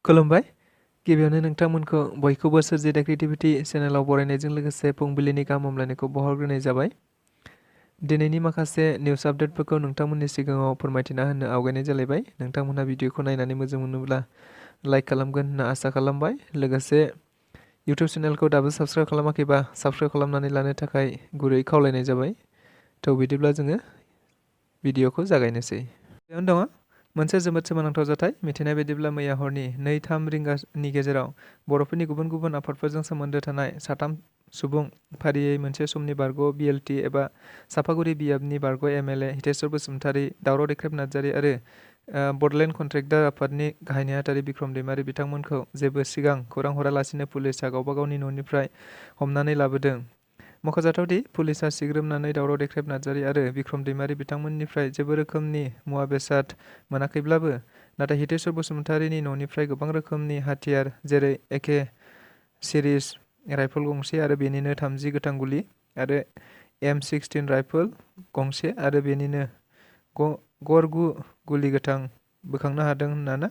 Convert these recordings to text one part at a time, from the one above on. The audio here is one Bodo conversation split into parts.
खुलुमबाय। गिबियावनो नोंथांमोनखौ बयखौबो सोरजिदा क्रिएटिभिटी चेनेलाव बरायनायजों लोगोसे फुंबिलिनि गाहाम हामलायनायखौ बावहरग्रोनाय जाबाय। दिनैनि माखासे निउस आपडेटफोरखौ नोंथांमोननि सिगाङाव फोरमायथिना होनो आवगायनाय जालायबाय। नोंथांमोनहा भिडिअखौ नायनानै मोजां मोनोब्ला लाइक खालामगोन होनना आसा खालामबाय। लोगोसे इउटिउब चेनेलखौ दाबो साबस्क्राइब खालामाखैबा साबस्क्राइब खालामनानै लानो थाखाय गुरै खावलायनाय जाबाय। थ' बिदिब्ला जोङो भिडिअखौ जागायनोसै। बेयावनो दङ मोनसे जोबोद सोमोनांथाव जाथाय। मिथिनाय बायदिब्ला मैया हरनि 2-3 रिंगानि गेजेराव बर'फोरनि गुबुन गुबुन आफादफोरजों सोमोन्दो थानाय 3 सुबुं फारियै मोनसे समनि बारग' BLT एबा सापागुरि बियाबनि बारग' MLA हितेश्वर बसुमतारी, दावराव देख्रेब नार्जारी आरो बड'लेण्ड कन्ट्रेक्टर आफादनि गाहाय नेहाथारि बिक्रम दैमारी बिथांमोनखौ जेबो सिगां खौरां हरालासिनो पुलिसआ गावबा गावनि न'निफ्राय हमनानै लाबोदों। मख'जाथावदि पुलिसआ सिग्रोमनानै दावराव देख्रेब नार्जारी आरो बिक्रम दैमारी बिथांमोननिफ्राय जेबो रोखोमनि मुवा बेसाद मोनाखैब्लाबो नाथाय हितेश्वर बसुमतारीनि न'निफ्राय गोबां रोखोमनि हाथियार जेरै AK सिरिज राइफल गंसे आरो बेनिनो 30 गोथां गुलि आरो M16 राइफल गंसे आरो बेनिनो गर 9 गुलि गोथां बोखांनो हादों होनना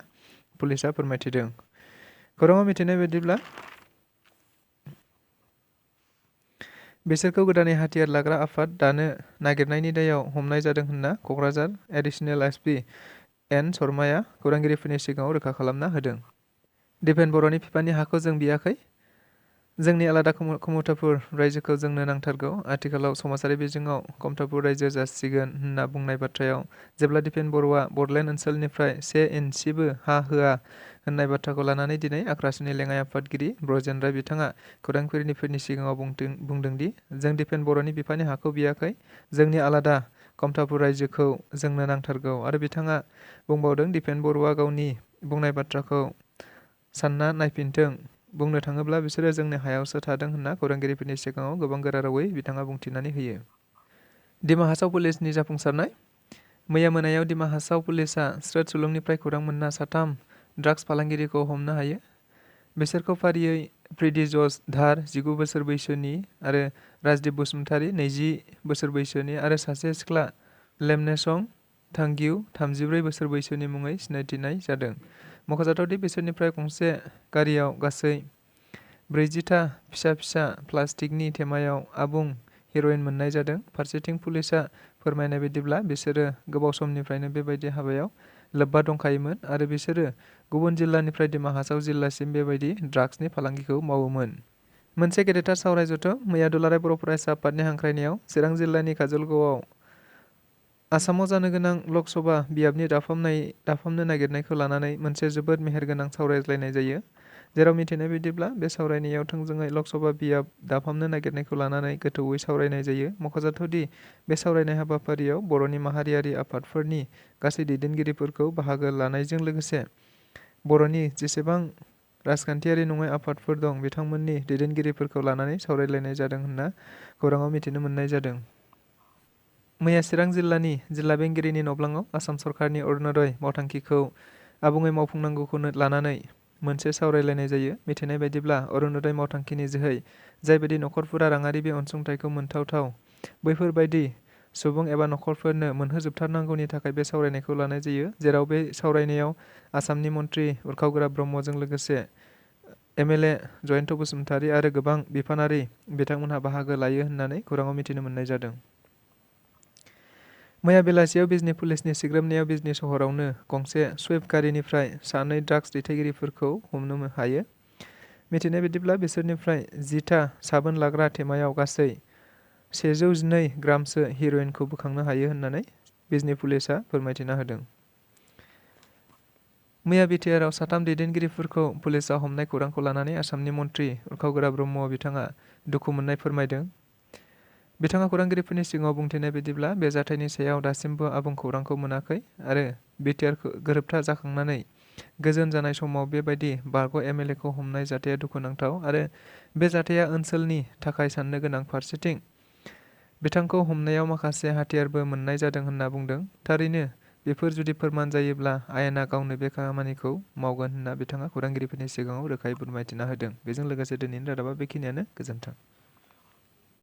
पुलिसआ फोरमायथिदों। खौराङाव मिथिनाय बायदिब्ला बिसोरखौ गोदानै हाथियार लाग्रा आफाद दानो नागिरनायनि दायाव हमनाय जादों होनना क'क्राझार एडिशनेल SP N शर्माया खौरांगिरिफोरनि सिगाङाव रोखा खालामना होदों। दिपेन बर'नि बिफानि हाखौ जों बियाखै। जोंनि आलादा कमतापुर रायजोखौ जोंनो नांथारगौ। आथिखालाव समाजारि बिजोङाव कमतापुर रायजो जासिगोन होनना बुंनाय बाथ्रायाव जेब्ला दिपेन बर'आ बड'लेण्ड ओनसोलनिफ्राय 1 इन्सिबो हा होआ होननाय बाथ्राखौ लानानै दिनै आक्रासनि लेङाइ आफादगिरि ब्रजेन राय बिथाङा खौरांगिरिफोरनि सिगाङाव बुंदों दि जों दिपेन बर'नि बिफानि हाखौ बियाखै। जोंनि आलादा कमतापुर रायजोखौ जोंनो नांथारगौ आरो बिथाङा बुंबावदों दिपेन बर'आ गावनि बुंनाय बाथ्राखौ सानना नायफिनथों। बुंनो थाङोब्ला बिसोरो जोंनि हायावसो थादों होनना खौरांगिरिफोरनि सिगाङाव गोबां गोरा रावै बिथाङा बुंथिनानै होयो। दिमा हासाव पुलिसनि जाफुंसारनाय। मैया मोनायाव दिमा हासाव पुलिसआ स्रोत सुलुंनिफ्राय खौरां मोनना 3 ड्राग्स फालांगिरिखौ हमनो हायो। बिसोरखौ फारियै प्रिदि जस धार 19 बोसोर बैसोनि आरो राजदीप बसुमतारी 20 बोसोर बैसोनि आरो सासे सिख्ला लेमनेसं थांगिउ 34 बोसोर बैसोनि मुङै सिनायथिनाय जादों। मख'जाथावदि बिसोरनिफ्राय गंसे गारियाव गासै 40 फिसा फिसा प्लास्टिकनि थेमायाव आबुं हेर'इन मोननाय जादों। फारसेथिं पुलिसआ फोरमायनाय बायदिब्ला बिसोरो गोबाव समनिफ्रायनो बेबायदि हाबायाव लोब्बा दंखायोमोन आरो बिसोरो गुबुन जिल्लानिफ्राय दिमा हासाव जिल्लासिम बेबायदि ड्राग्सनि फालांगिखौ मावोमोन। मोनसे गेदेरथार सावराय जथुम। मैया दुलाराय बर' फरायसा आफादनि हांख्रायनायाव चिरां जिल्लानि काजलगावआव आसामाव जानो गोनां लकसभा बियाबनि दाफामनो नागिरनायखौ लानानै मोनसे जोबोद मेहेरगोनां सावरायज्लायनाय जायो। जेराव मिथिनाय बायदिब्ला बे सावरायनायाव थोंजोङै लकसभा बियाब दाफामनो नागिरनायखौ लानानै गोथौवै सावरायनाय जायो। मख'जाथावदि बे सावरायनाय हाबाफारियाव बर'नि माहारियारि आफादफोरनि गासै दैदेनगिरिफोरखौ बाहागो लानायजों लोगोसे बर'नि जेसेबां राजखान्थियारि नङै आफादफोर दं बिथांमोननि दैदेनगिरिफोरखौ लानानै सावरायलायनाय जादों होनना खौराङाव मिथिनो मोननाय जादों। मैया चिरां जिल्लानि जिल्ला बेंगिरिनि नब्लाङाव आसाम सरकारनि अरुण'दय मावथांखिखौ आबुङै मावफुंनांगौखौ लानानै मोनसे सावरायलायनाय जायो। मिथिनाय बायदिब्ला अरुण'दय मावथांखिनि जोहै जायबायदि नखरफोरा राङारि बे अनसुंथाइखौ मोनथावथाव बैफोरबायदि सुबुं एबा नखरफोरनो मोनहोजोबथारनांगौनि थाखाय बे सावरायनायखौ लानाय जायो। जेराव बे सावरायनायाव आसामनि मन्त्रि उरखाव ब्रह्मजों लोगोसे MLA जयन्त बसुमतारी आरो गोबां बिफानारि बिथांमोनहा बाहागो लायो होननानै खौराङाव मिथिनो मोननाय जादों। मैया बेलासियाव बिजनी पुलिसनि सिग्रोमनायाव बिजनी सहरावनो गंसे स्विफ्ट गारिनिफ्राय 2 ड्राग्स दैथायगिरिफोरखौ हमनो हायो। मिथिनाय बायदिब्ला बिसोरनिफ्राय 10 साबोन लाग्रा थेमायाव गासै 112 ग्रामसो हेर'इनखौ बोखांनो हायो होननानै बिजनी पुलिसआ फोरमायथिना होदों। मैया बिटिआरआव 3 दैदेनगिरिफोरखौ पुलिसआ हमनाय खौरांखौ लानानै आसामनि मन्त्रि उरखाव ब्रह्म बिथाङा दुखु मोननाय फोरमायदों। बिथाङा खौरांगिरिफोरनि सिगाङाव बुंथिनाय बायदिब्ला बे जाथायनि सायाव दासिमबो आबुं खौरांखौ मोनाखै आरो बिटिआर गोरोबथा जाखांनानै गोजोन जानाय समाव बेबायदि बारग' MLAखौ हमनाय जाथाया दुखुनांथाव आरो बे जाथाया ओनसोलनि थाखाय साननो गोनां। फारसेथिं बिथांखौ हमनायाव माखासे हाथियारबो मोननाय जादों होनना बुंदों। थारैनो बेफोर जुदि फोरमान जायोब्ला आयेना गावनो बे खामानिखौ मावगोन होनना बिथाङा खौरांगिरिफोरनि सिगाङाव रोखायै फोरमायथिना होदों। बेजों लोगोसे दिनैनि रादाबा बेखिनियानो। गोजोन्थों।